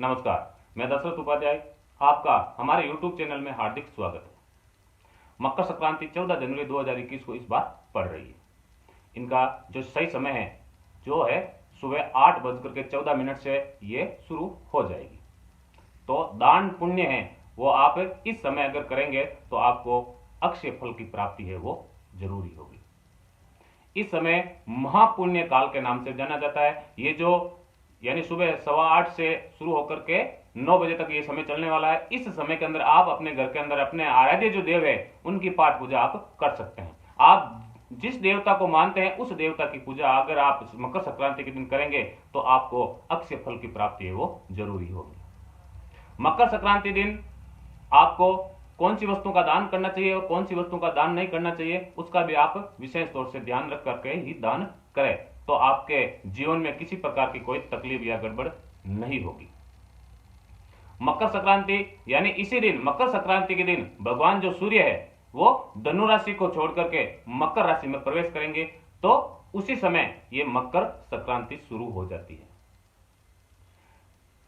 नमस्कार, मैं दशरथ उपाध्याय, आपका हमारे YouTube चैनल में हार्दिक स्वागत है। मकर संक्रांति 14 जनवरी 2021 को इस बार पड़ रही है। इनका जो सही समय है जो है सुबह 8:14 से ये शुरू हो जाएगी। तो दान पुण्य है वो आप इस समय अगर करेंगे तो आपको अक्षय फल की प्राप्ति है वो जरूरी होगी। इस समय महापुण्य काल के नाम से जाना जाता है। ये जो यानी सुबह 8:15 से शुरू होकर के 9 बजे तक ये समय चलने वाला है। इस समय के अंदर आप अपने घर के अंदर अपने आराध्य जो देव है उनकी पाठ पूजा आप कर सकते हैं। आप जिस देवता को मानते हैं उस देवता की पूजा अगर आप मकर संक्रांति के दिन करेंगे तो आपको अक्षय फल की प्राप्ति है वो जरूरी होगी। मकर संक्रांति दिन आपको कौन सी वस्तु का दान करना चाहिए और कौन सी वस्तु का दान नहीं करना चाहिए उसका भी आप विशेष तौर से ध्यान रख करके ही दान करें, तो आपके जीवन में किसी प्रकार की कोई तकलीफ या गड़बड़ नहीं होगी। मकर संक्रांति यानी इसी दिन मकर संक्रांति के दिन भगवान जो सूर्य है वो धनु राशि को छोड़ करके मकर राशि में प्रवेश करेंगे, तो उसी समय ये मकर संक्रांति शुरू हो जाती है।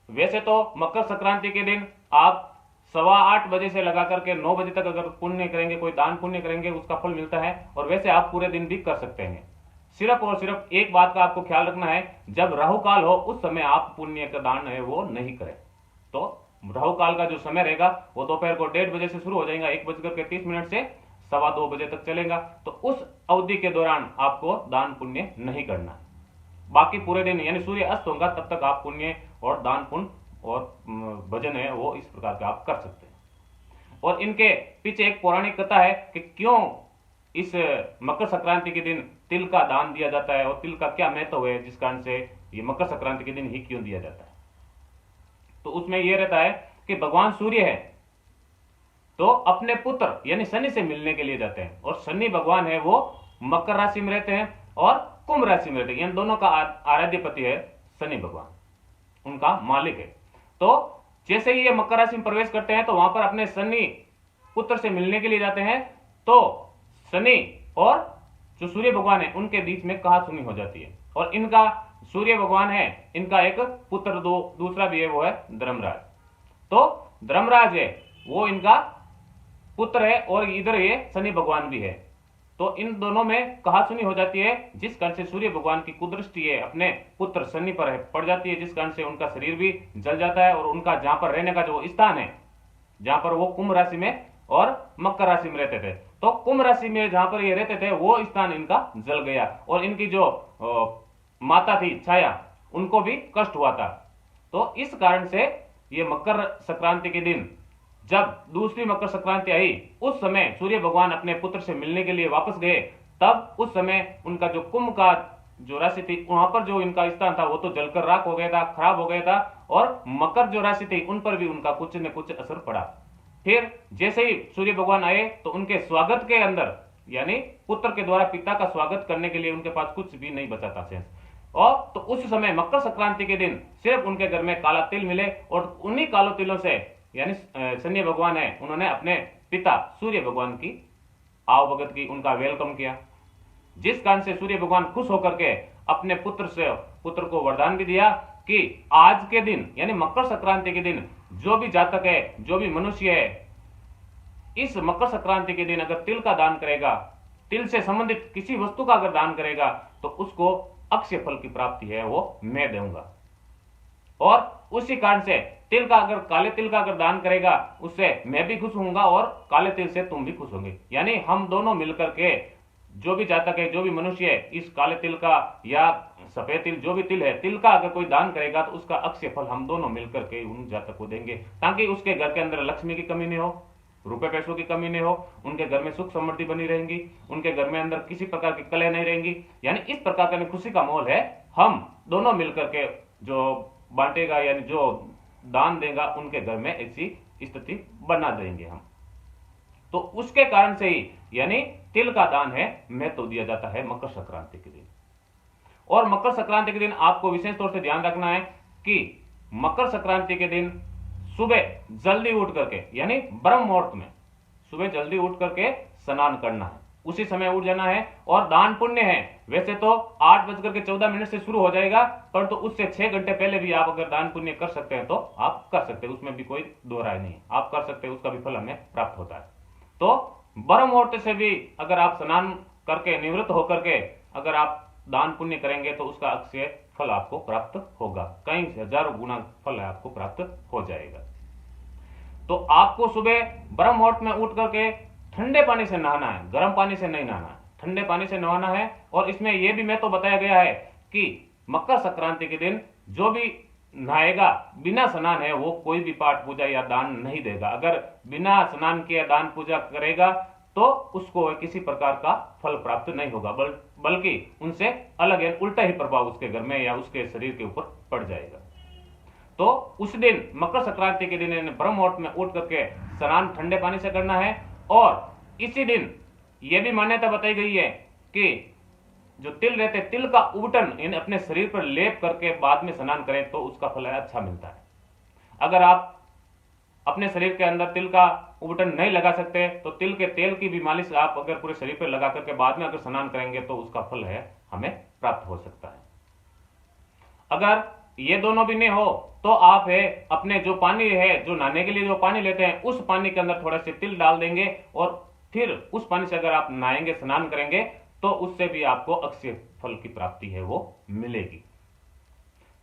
वैसे तो मकर संक्रांति के दिन आप 8:15 बजे से लगा करके 9 बजे तक अगर पुण्य करेंगे, कोई दान पुण्य करेंगे, उसका फल मिलता है। और वैसे आप पूरे दिन भी कर सकते हैं। सिर्फ और सिर्फ एक बात का आपको ख्याल रखना है, जब राहु काल हो उस समय आप पुण्य का दान है वो नहीं करें। तो राहु काल का जो समय रहेगा वो दोपहर को 1:30 बजे से शुरू हो जाएगा, 1:30 से 2:15 बजे तक चलेगा। तो उस अवधि के दौरान आपको दान पुण्य नहीं करना है। बाकी पूरे दिन यानी सूर्य अस्त होगा तब तक आप पुण्य और दान पुण्य और भजन है वो इस प्रकार का आप कर सकते हैं। और इनके पीछे एक पौराणिक कथा है कि क्यों इस मकर संक्रांति के दिन तिल का दान दिया जाता है और तिल का क्या महत्व है, जिस कारण से ये मकर संक्रांति के दिन ही क्यों दिया जाता है। तो उसमें यह रहता है कि भगवान सूर्य है तो अपने पुत्र यानी शनि से मिलने के लिए जाते हैं, और शनि भगवान है वो मकर राशि में रहते हैं और कुंभ राशि में रहते हैं। इन दोनों का आराध्य पति है शनि भगवान, उनका मालिक है। तो जैसे ही ये मकर राशि में प्रवेश करते हैं तो वहां पर अपने शनि पुत्र से मिलने के लिए जाते हैं। तो शनि और जो सूर्य भगवान है उनके बीच में कहासुनी हो जाती है। और इनका सूर्य भगवान है, इनका एक पुत्र दूसरा भी है, वो है धर्मराज। तो धर्मराज है वो इनका पुत्र है और इधर ये शनि भगवान भी है। तो इन दोनों में कहासुनी हो जाती है, जिस कारण से सूर्य भगवान की कुदृष्टि है अपने पुत्र शनि पर पड़ जाती है, जिस कारण से उनका शरीर भी जल जाता है। और उनका जहां पर रहने का जो स्थान है, जहां पर वो कुंभ राशि में और मकर राशि में रहते थे, तो कुंभ राशि में जहां पर ये रहते थे वो स्थान इनका जल गया। और इनकी जो माता थी छाया, उनको भी कष्ट हुआ था। तो इस कारण से ये मकर संक्रांति के दिन जब दूसरी मकर संक्रांति आई, उस समय सूर्य भगवान अपने पुत्र से मिलने के लिए वापस गए। तब उस समय उनका जो कुंभ का जो राशि थी वहां पर जो इनका स्थान था वो तो जलकर राख हो गया था, खराब हो गया था। और मकर जो राशि थी उन पर भी उनका कुछ न कुछ असर पड़ा। फिर जैसे ही सूर्य भगवान आए तो उनके स्वागत के अंदर यानी पुत्र के द्वारा पिता का स्वागत करने के लिए उनके पास कुछ भी नहीं बचा था शेष। और तो उस समय मकर संक्रांति के दिन सिर्फ उनके घर में काला तिल मिले, और उन्हीं कालो तिलों से यानी शनि भगवान है उन्होंने अपने पिता सूर्य भगवान की आवभगत की, उनका वेलकम किया। जिस कारण से सूर्य भगवान खुश होकर के अपने पुत्र को वरदान भी दिया कि आज के दिन यानी मकर संक्रांति के दिन जो भी जातक है, जो भी मनुष्य है, इस मकर संक्रांति के दिन अगर तिल का दान करेगा, तिल से संबंधित किसी वस्तु का अगर दान करेगा, तो उसको अक्षय फल की प्राप्ति है वो मैं दूंगा। और उसी कारण से तिल का अगर काले तिल का अगर दान करेगा उससे मैं भी खुश होऊंगा और काले तिल से तुम भी खुश होंगे। यानी हम दोनों मिलकर के जो भी जातक है, जो भी मनुष्य है, इस काले तिल का या सफेद तिल जो भी तिल है, तिल का अगर कोई दान करेगा तो उसका अक्षय फल हम दोनों मिलकर के उन जातक को देंगे, ताकि उसके घर के अंदर लक्ष्मी की कमी नहीं हो, रुपए पैसों की कमी नहीं हो, उनके घर में सुख समृद्धि बनी रहेंगी, उनके घर में अंदर किसी प्रकार की कलह नहीं रहेंगी। यानी इस प्रकार का खुशी का माहौल है। हम दोनों मिलकर के जो बांटेगा यानी जो दान देगा उनके घर में ऐसी स्थिति बना देंगे हम। तो उसके कारण से ही यानी तिल का दान है महत्व दिया जाता है मकर संक्रांति के दिन। और मकर संक्रांति के दिन आपको विशेष तौर से ध्यान रखना है कि मकर संक्रांति के दिन सुबह जल्दी उठ करके यानी ब्रह्म मुहूर्त में सुबह जल्दी उठ करके स्नान करना है। उसी समय उठ जाना है। और दान पुण्य है वैसे तो 8:14 से शुरू हो जाएगा, परंतु उससे 6 घंटे पहले भी आप अगर दान पुण्य कर सकते हैं तो आप कर सकते हैं, उसमें भी कोई दो राय नहीं है, आप कर सकते हैं, उसका भी फल हमें प्राप्त होता है। तो ब्रह्म मुहूर्त से भी अगर आप स्नान करके निवृत्त होकर के अगर आप दान पुण्य करेंगे तो उसका अक्षय फल आपको प्राप्त होगा, कई हजारों गुना फल आपको प्राप्त हो जाएगा। तो आपको सुबह ब्रह्म मुहूर्त में उठ करके ठंडे पानी से नहाना है, गर्म पानी से नहीं नहाना है, ठंडे पानी से नहाना है। और इसमें यह भी महत्व बताया गया है कि मकर संक्रांति के दिन जो भी नहाएगा बिना स्नान है वो कोई भी पाठ पूजा या दान नहीं देगा। अगर बिना स्नान किए दान पूजा करेगा तो उसको किसी प्रकार का फल प्राप्त नहीं होगा, बल्कि उनसे अलग उल्टा ही प्रभाव उसके घर में या उसके शरीर के ऊपर पड़ जाएगा। तो उस दिन मकर संक्रांति के दिन ब्रह्म मुहूर्त में उठ करके स्नान ठंडे पानी से करना है। और इसी दिन यह भी मान्यता बताई गई है कि जो तिल रहते तिल का उबटन इन अपने शरीर पर लेप करके बाद में स्नान करें तो उसका फल अच्छा मिलता है। अगर आप अपने शरीर के अंदर तिल का उबटन नहीं लगा सकते तो तिल के तेल की भी मालिश आप अगर पूरे शरीर पर लगा करके बाद में अगर स्नान करेंगे तो उसका फल है हमें प्राप्त हो सकता है। अगर ये दोनों भी नहीं हो तो आप है अपने जो पानी है, जो नहाने के लिए जो पानी लेते हैं, उस पानी के अंदर थोड़े से तिल डाल देंगे और फिर उस पानी से अगर आप नहाएंगे, स्नान करेंगे तो उससे भी आपको अक्षय फल की प्राप्ति है वो मिलेगी।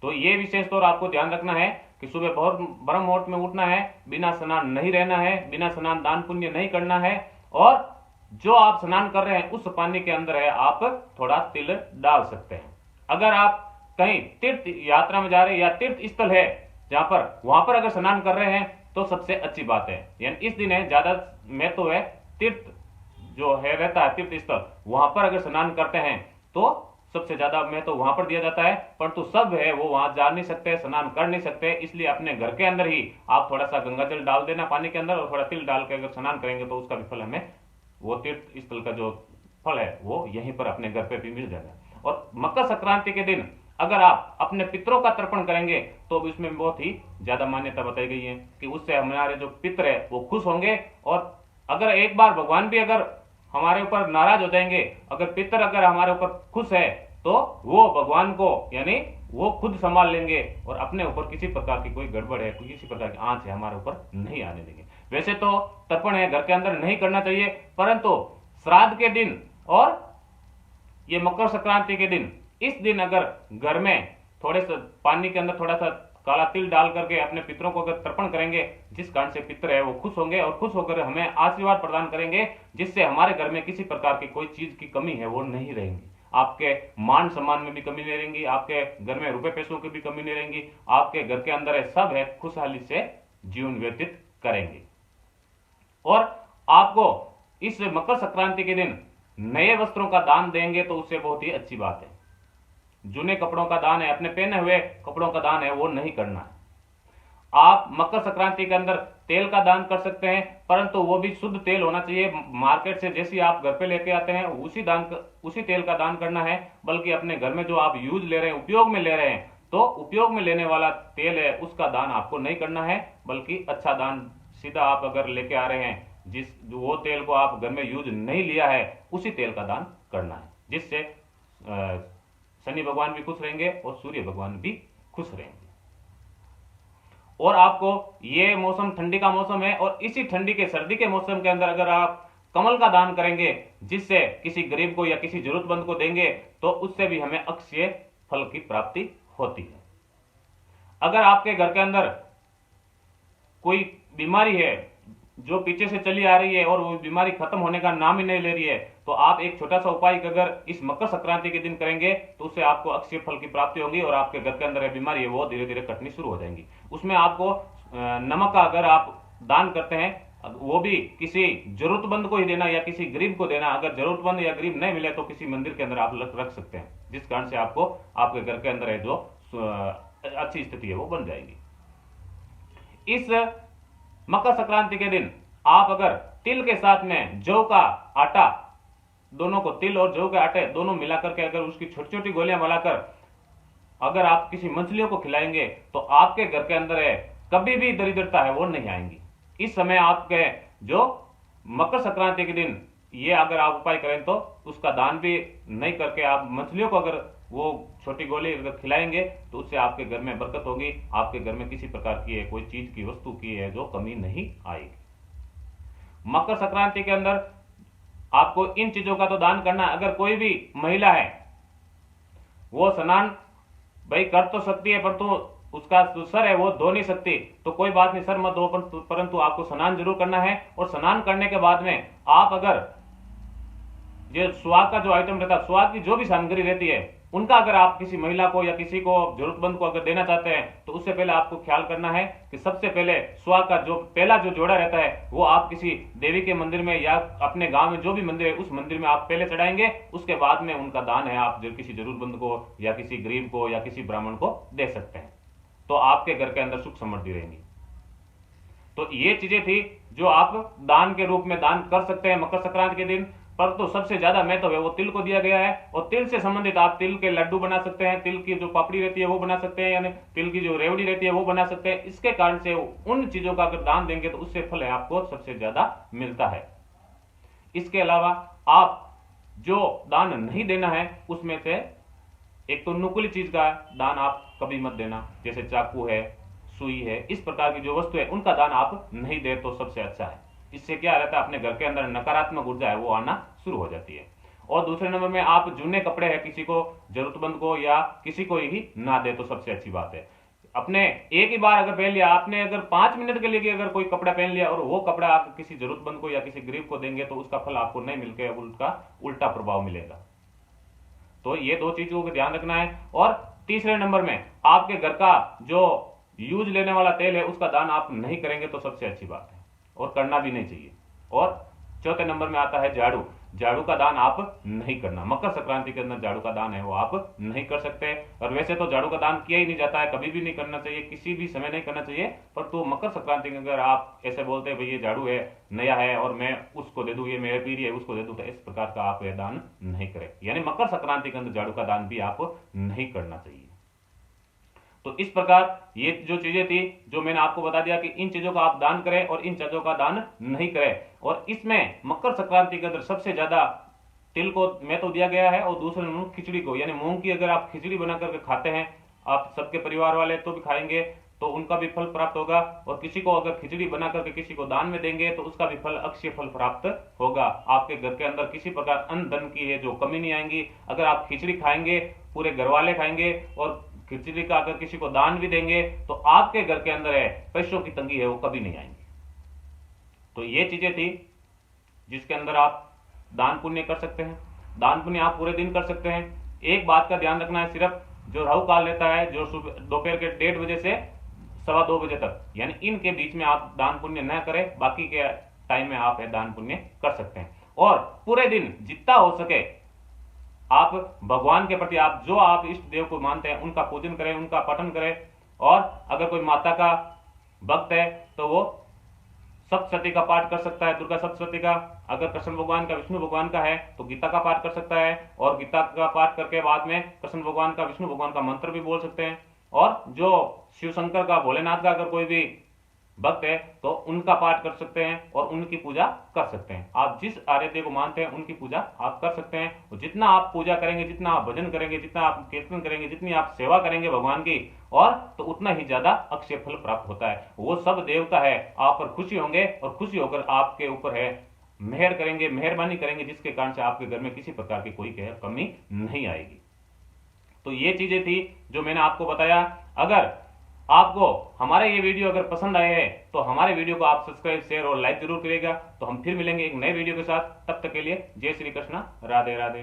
तो ये विशेष तौर आपको ध्यान रखना है कि सुबह बहुत ब्रह्म मुहूर्त में उठना है, बिना स्नान नहीं रहना है, बिना स्नान दान पुण्य नहीं करना है। और जो आप स्नान कर रहे हैं उस पानी के अंदर है आप थोड़ा तिल डाल सकते हैं। अगर आप कहीं तीर्थ यात्रा में जा रहे हैं या तीर्थ स्थल है जहां पर वहां पर अगर स्नान कर रहे हैं तो सबसे अच्छी बात है, यानी इस दिन है ज्यादा महत्व है तीर्थ जो है रहता है तीर्थ स्थल, वहां पर अगर स्नान करते हैं तो सबसे ज्यादा महत्व वहां पर दिया जाता है। परंतु सब है वो वहां जा नहीं सकते, स्नान कर नहीं सकते, इसलिए अपने घर के अंदर ही आप थोड़ा सा गंगा जल डाल देना पानी के अंदर और थोड़ा तिल डाल के अगर स्नान करेंगे तो उसका भी फल हमें वो तीर्थ स्थल का जो फल है वो यहीं पर अपने घर पे भी मिल जाएगा। और मकर संक्रांति के दिन अगर आप अपने पितरों का तर्पण करेंगे तो इसमें बहुत ही ज्यादा मान्यता बताई गई है कि उससे हमारे जो पितर है वो खुश होंगे। और अगर एक बार भगवान भी अगर हमारे ऊपर नाराज हो जाएंगे, अगर पितर अगर हमारे ऊपर खुश है तो वो भगवान को यानी वो खुद संभाल लेंगे और अपने ऊपर किसी प्रकार की कोई गड़बड़ है, किसी प्रकार की आंच है हमारे ऊपर नहीं आने देंगे। वैसे तो तर्पण है घर के अंदर नहीं करना चाहिए, परंतु श्राद्ध के दिन और ये मकर संक्रांति के दिन इस दिन अगर घर में थोड़े से पानी के अंदर थोड़ा सा काला तिल डाल करके अपने पितरों को अगर तर्पण करेंगे, जिस कारण से पितर है वो खुश होंगे और खुश होकर हमें आशीर्वाद प्रदान करेंगे, जिससे हमारे घर में किसी प्रकार की कोई चीज की कमी है वो नहीं रहेगी। आपके मान सम्मान में भी कमी नहीं रहेगी, आपके घर में रुपए पैसों की भी कमी नहीं रहेगी, आपके घर के अंदर है सब है खुशहाली से जीवन व्यतीत करेंगे। और आपको इस मकर संक्रांति के दिन नए वस्त्रों का दान देंगे तो उससे बहुत ही अच्छी बात है। जूने कपड़ों का दान है, अपने पहने हुए कपड़ों का दान है वो नहीं करना है। आप मकर संक्रांति के अंदर तेल का दान कर सकते हैं, परंतु वो भी शुद्ध तेल होना चाहिए। मार्केट से जैसी आप घर पे लेके आते हैं उसी तेल का दान करना है, बल्कि अपने घर में जो आप यूज ले रहे हैं, उपयोग में ले रहे हैं, तो उपयोग में लेने वाला तेल है उसका दान आपको नहीं करना है, बल्कि अच्छा दान सीधा आप अगर लेके आ रहे हैं वो तेल को आप घर में यूज नहीं लिया है उसी तेल का दान करना है, जिससे शनि भगवान भी खुश रहेंगे और सूर्य भगवान भी खुश रहेंगे। और आपको ये मौसम ठंडी का मौसम है और इसी ठंडी के सर्दी के मौसम के अंदर अगर आप कमल का दान करेंगे, जिससे किसी गरीब को या किसी जरूरतमंद को देंगे, तो उससे भी हमें अक्षय फल की प्राप्ति होती है। अगर आपके घर के अंदर कोई बीमारी है जो पीछे से चली आ रही है और वो बीमारी खत्म होने का नाम ही नहीं ले रही है, तो आप एक छोटा सा उपाय अगर इस मकर संक्रांति के दिन करेंगे तो उससे आपको अक्षय फल की प्राप्ति होगी और आपके घर के अंदर बीमारी है वो धीरे धीरे कटनी शुरू हो जाएंगी। उसमें आपको नमक का अगर आप दान करते हैं वो भी किसी जरूरतमंद को ही देना या किसी गरीब को देना। अगर जरूरतमंद या गरीब नहीं मिले तो किसी मंदिर के अंदर आप रख सकते हैं, जिस कारण से आपको आपके घर के अंदर है जो अच्छी स्थिति है वो बन जाएगी। इस मकर संक्रांति के दिन आप अगर तिल के साथ में जौ का आटा, दोनों को तिल और जौ के आटे दोनों मिलाकर के अगर उसकी छोटी छोटी गोलियां बनाकर अगर आप किसी मछलियों को खिलाएंगे तो आपके घर के अंदर है कभी भी दरिद्रता है वो नहीं आएंगी। इस समय आपके जो मकर संक्रांति के दिन ये अगर आप उपाय करें तो उसका दान भी नहीं करके आप मछलियों को अगर वो छोटी गोली अगर खिलाएंगे तो उससे आपके घर में बरकत होगी, आपके घर में किसी प्रकार की कोई चीज की वस्तु की है जो कमी नहीं आएगी। मकर संक्रांति के अंदर आपको इन चीजों का तो दान करना है। अगर कोई भी महिला है वो स्नान भाई कर तो सकती है परंतु उसका जो सर है वो धो नहीं सकती, तो कोई बात नहीं, सर मत धो, परंतु आपको स्नान जरूर करना है। और स्नान करने के बाद में आप अगर ये सुहाग का जो आइटम रहता है, सुहाग की जो भी सामग्री रहती है, उनका अगर आप किसी महिला को या किसी को जरूरतमंद को अगर देना चाहते हैं तो उससे पहले आपको ख्याल करना है कि सबसे पहले सुहाग का जो पहला जो जोड़ा रहता है वो आप किसी देवी के मंदिर में या अपने गांव में जो भी मंदिर है उस मंदिर में आप पहले चढ़ाएंगे। उसके बाद में उनका दान है आप जो किसी जरूरतमंद को या किसी गरीब को या किसी ब्राह्मण को दे सकते हैं, तो आपके घर के अंदर सुख समृद्धि रहेंगी। तो ये चीजें थी जो आप दान के रूप में दान कर सकते हैं मकर संक्रांति के दिन। पर तो सबसे ज्यादा महत्व है वो तिल को दिया गया है, और तिल से संबंधित आप तिल के लड्डू बना सकते हैं, तिल की जो पापड़ी रहती है वो बना सकते हैं, यानी तिल की जो रेवड़ी रहती है वो बना सकते हैं। इसके कारण से उन चीजों का अगर दान देंगे तो उससे फल है आपको सबसे ज्यादा मिलता है। इसके अलावा आप जो दान नहीं देना है उसमें से एक तो नुकीली चीज का दान आप कभी मत देना, जैसे चाकू है, सुई है, इस प्रकार की जो वस्तु है उनका दान आप नहीं दे तो सबसे अच्छा है। इससे क्या रहता है अपने घर के अंदर नकारात्मक ऊर्जा है वो आना शुरू हो जाती है। और दूसरे नंबर में आप जूने कपड़े हैं किसी को जरूरतमंद को या किसी को ही ना दे तो सबसे अच्छी बात है। अपने एक ही बार अगर पहन लिया आपने, अगर 5 मिनट के लिए अगर कोई कपड़ा पहन लिया और वो कपड़ा आप किसी जरूरतमंद को या किसी गरीब को देंगे तो उसका फल आपको नहीं मिलकर उसका उल्टा प्रभाव मिलेगा। तो ये दो चीजों को ध्यान रखना है। और तीसरे नंबर में आपके घर का जो यूज लेने वाला तेल है उसका दान आप नहीं करेंगे तो सबसे अच्छी बात है, और करना भी नहीं चाहिए। और चौथे नंबर में आता है झाड़ू। झाड़ू का दान आप नहीं करना, मकर संक्रांति के अंदर झाड़ू का दान है वो आप नहीं कर सकते। और वैसे तो झाड़ू का दान किया ही नहीं जाता है, कभी भी नहीं करना चाहिए, किसी भी समय नहीं करना चाहिए। पर तो मकर संक्रांति में अगर आप ऐसे बोलते हैं भाई ये झाड़ू है नया है और मैं उसको दे दूं, ये मेरे पीढ़ी है उसको दे दूं, तो इस प्रकार का आप यह दान नहीं करें। यानी मकर संक्रांति के अंदर झाड़ू का दान भी आप नहीं करना चाहिए। तो इस प्रकार ये जो चीजें थी जो मैंने आपको बता दिया कि इन चीजों का आप दान करें और इन चीजों का दान नहीं करें। और इसमें मकर संक्रांति के अंदर सबसे ज्यादा तिल को महत्व दिया गया है, और दूसरे नंबर खिचड़ी को, यानी मूंग की अगर आप खिचड़ी बना करके खाते हैं, आप सबके परिवार वाले तो भी खाएंगे तो उनका भी फल प्राप्त होगा। और किसी को अगर खिचड़ी बना करके किसी को दान में देंगे तो उसका भी फल अक्षय फल प्राप्त होगा। आपके घर के अंदर किसी प्रकार अन्न धन की है जो कमी नहीं आएंगी। अगर आप खिचड़ी खाएंगे, पूरे घर वाले खाएंगे और खिचड़ी का अगर किसी को दान भी देंगे तो आपके घर के अंदर है पैसों की तंगी है वो कभी नहीं आएंगी। तो ये चीजें थी जिसके अंदर आप दान पुण्य कर सकते हैं। दान पुण्य आप पूरे दिन कर सकते हैं। एक बात का ध्यान रखना है, सिर्फ जो राहु काल रहता है जो सुबह दोपहर के 1:30 बजे से 2:15 बजे तक, यानी इनके बीच में आप दान पुण्य न करें, बाकी के टाइम में आप दान पुण्य कर सकते हैं। और पूरे दिन जितना हो सके आप भगवान के प्रति आप जो आप इष्ट देव को मानते हैं उनका पूजन करें, उनका पठन करें। और अगर कोई माता का भक्त है तो वो सप्तशती का पाठ कर सकता है, दुर्गा सप्तशती का। अगर कृष्ण भगवान का विष्णु भगवान का है तो गीता का पाठ कर सकता है, और गीता का पाठ करके बाद में कृष्ण भगवान का विष्णु भगवान का मंत्र भी बोल सकते हैं। और जो शिव शंकर का भोलेनाथ का अगर कोई भी भक्त है तो उनका पाठ कर सकते हैं और उनकी पूजा कर सकते हैं। आप जिस आराध्य को मानते हैं उनकी पूजा आप कर सकते हैं। और जितना आप पूजा करेंगे, जितना आप भजन करेंगे, जितना आप कीर्तन करेंगे, जितनी आप सेवा करेंगे भगवान की, और तो उतना ही ज्यादा अक्षय फल प्राप्त होता है। वो सब देवता है आप पर खुशी होंगे और खुशी होकर आपके ऊपर है मेहर करेंगे, मेहरबानी करेंगे, जिसके कारण से आपके घर में किसी प्रकार की कोई कमी नहीं आएगी। तो ये चीजें थी जो मैंने आपको बताया। अगर आपको हमारे ये वीडियो अगर पसंद आए हैं तो हमारे वीडियो को आप सब्सक्राइब, शेयर और लाइक जरूर करिएगा। तो हम फिर मिलेंगे एक नए वीडियो के साथ। तब तक के लिए जय श्री कृष्ण, राधे राधे।